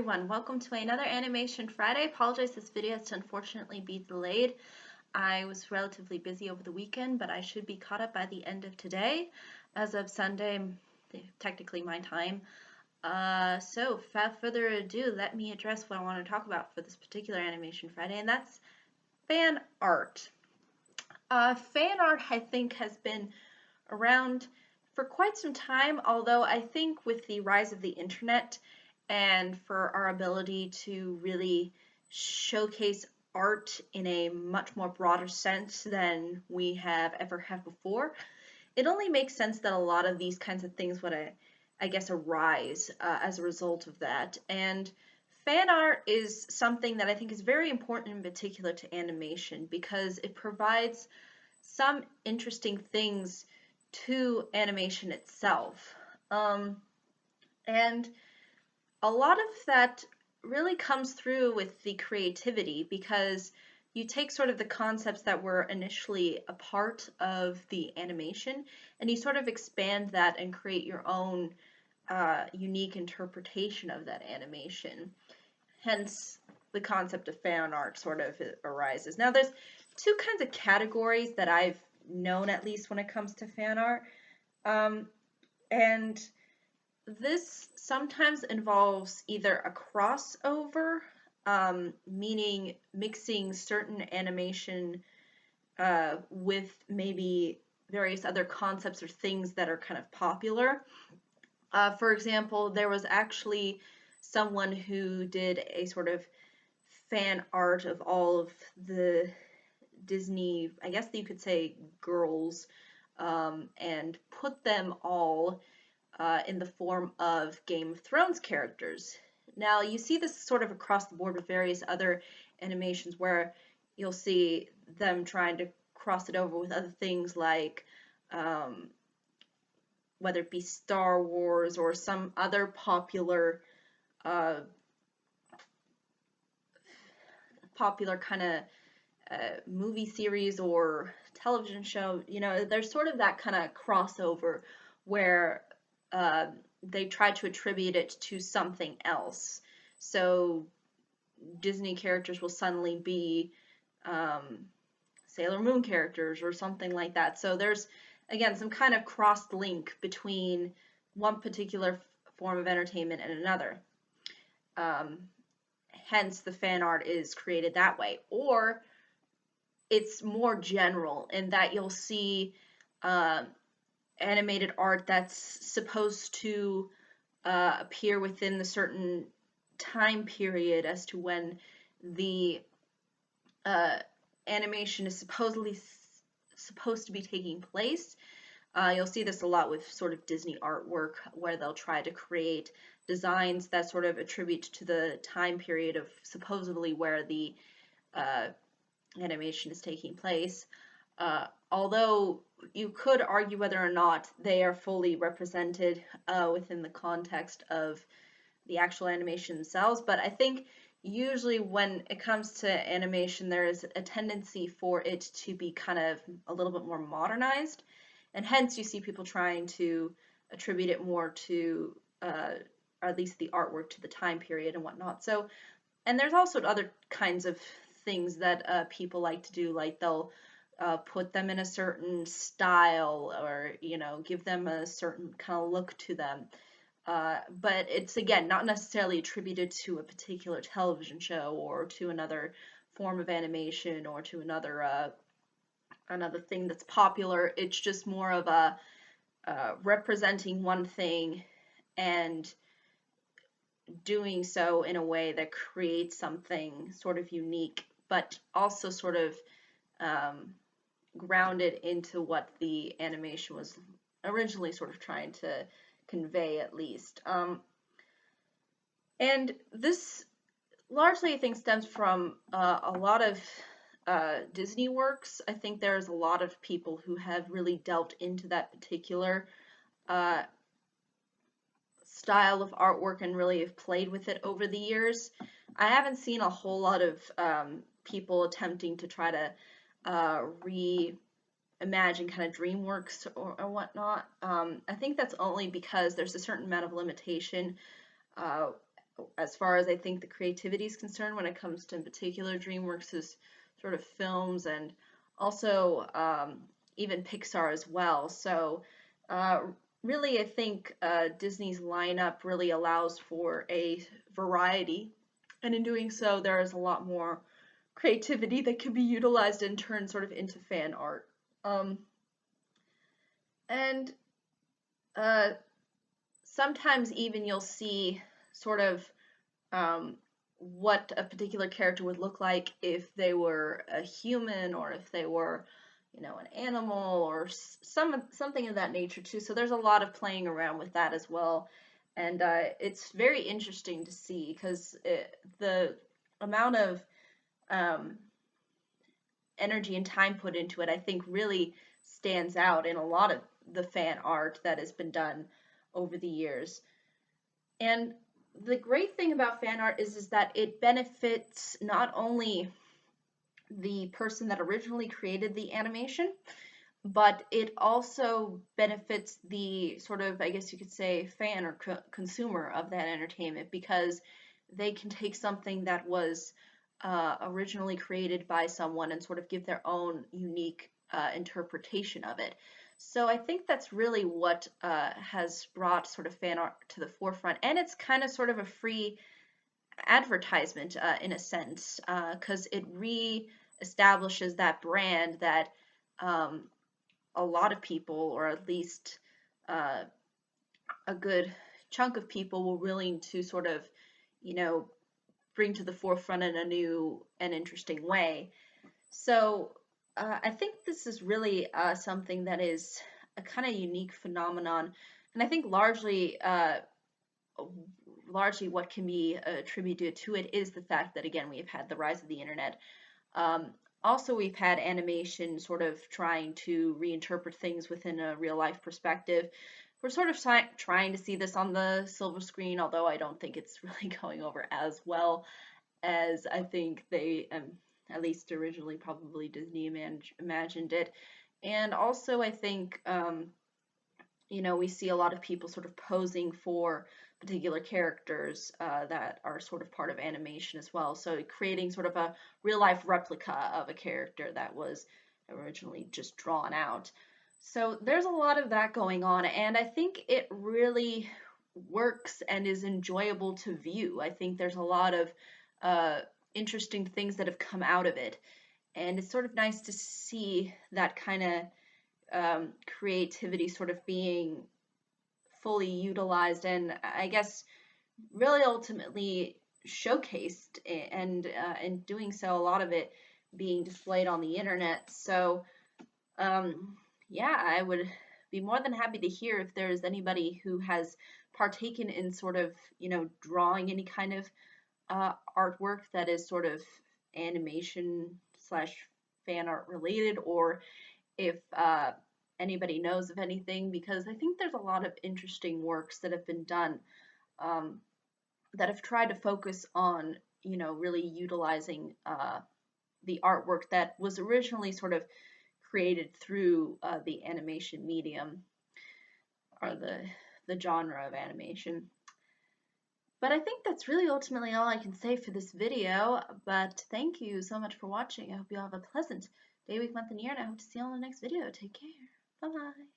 everyone, welcome to another Animation Friday. I apologize, this video has to unfortunately be delayed. I was relatively busy over the weekend, but I should be caught up by the end of today. As of Sunday, technically my time. So without further ado, let me address what I want to talk about for this particular Animation Friday, and that's fan art. Fan art, I think, has been around for quite some time, although I think with the rise of the internet and for our ability to really showcase art in a much more broader sense than we have ever had before, it only makes sense that a lot of these kinds of things would, I guess, arise as a result of that. And fan art is something that I think is very important in particular to animation because it provides some interesting things to animation itself. And a lot of that really comes through with the creativity because you take sort of the concepts that were initially a part of the animation and you sort of expand that and create your own unique interpretation of that animation. Hence, the concept of fan art sort of arises. Now, there's two kinds of categories that I've known, at least when it comes to fan art. And this sometimes involves either a crossover, meaning mixing certain animation with maybe various other concepts or things that are kind of popular. For example, there was actually someone who did a sort of fan art of all of the Disney, I guess you could say, girls, and put them all in the form of Game of Thrones characters. Now, you see this sort of across the board with various other animations where you'll see them trying to cross it over with other things like whether it be Star Wars or some other popular kind of movie series or television show. You know, there's sort of that kind of crossover where they try to attribute it to something else. So Disney characters will suddenly be Sailor Moon characters or something like that. So there's, again, some kind of crossed link between one particular form of entertainment and another. Hence, the fan art is created that way. Or it's more general in that you'll see animated art that's supposed to appear within the certain time period as to when the animation is supposed to be taking place. You'll see this a lot with sort of Disney artwork where they'll try to create designs that sort of attribute to the time period of supposedly where the animation is taking place. Although you could argue whether or not they are fully represented within the context of the actual animation themselves, but I think usually when it comes to animation there is a tendency for it to be kind of a little bit more modernized, and hence you see people trying to attribute it more to or at least the artwork to the time period and whatnot. So, and there's also other kinds of things that people like to do, like they'll put them in a certain style or, you know, give them a certain kind of look to them. But it's, again, not necessarily attributed to a particular television show or to another form of animation or to another thing that's popular. It's just more of a representing one thing and doing so in a way that creates something sort of unique, but also sort of grounded into what the animation was originally sort of trying to convey, at least. And this largely, I think, stems from a lot of Disney works. I think there's a lot of people who have really delved into that particular style of artwork and really have played with it over the years. I haven't seen a whole lot of people attempting to try to reimagine kind of DreamWorks or whatnot. I think that's only because there's a certain amount of limitation as far as I think the creativity is concerned when it comes to, in particular, DreamWorks' sort of films, and also even Pixar as well. So uh, really, I think Disney's lineup really allows for a variety, and in doing so, there is a lot more creativity that can be utilized and turned sort of into fan art. Um, and uh, Sometimes even you'll see sort of what a particular character would look like if they were a human, or if they were, an animal, or something of that nature too. So there's a lot of playing around with that as well, and it's very interesting to see because the amount of um, energy and time put into it, I think, really stands out in a lot of the fan art that has been done over the years. And the great thing about fan art is that it benefits not only the person that originally created the animation, but it also benefits the sort of, I guess you could say, fan or consumer of that entertainment, because they can take something that was originally created by someone and sort of give their own unique interpretation of it. So I think that's really what has brought sort of fan art to the forefront, and it's kind of sort of a free advertisement in a sense, because it re-establishes that brand that um, a lot of people, or at least uh, a good chunk of people, were willing to sort of, you know, bring to the forefront in a new and interesting way. So I think this is really something that is a kind of unique phenomenon, and I think largely what can be attributed to it is the fact that, again, we've had the rise of the internet. Um, Also, we've had animation sort of trying to reinterpret things within a real life perspective. We're sort of trying to see this on the silver screen, although I don't think it's really going over as well as I think they, at least originally, probably Disney imagined it. And also, I think, we see a lot of people sort of posing for particular characters that are sort of part of animation as well. So creating sort of a real life replica of a character that was originally just drawn out. So there's a lot of that going on, and I think it really works and is enjoyable to view. I think there's a lot of uh, interesting things that have come out of it, and it's sort of nice to see that kind of creativity sort of being fully utilized, and I guess really ultimately showcased, and in doing so, a lot of it being displayed on the internet. So yeah, I would be more than happy to hear if there's anybody who has partaken in sort of, drawing any kind of artwork that is sort of animation slash fan art related, or if anybody knows of anything, because I think there's a lot of interesting works that have been done um, that have tried to focus on, really utilizing the artwork that was originally sort of created through the animation medium, or the genre of animation. But I think that's really ultimately all I can say for this video. But thank you so much for watching. I hope you all have a pleasant day, week, month, and year, and I hope to see you all in the next video. Take care. Bye bye.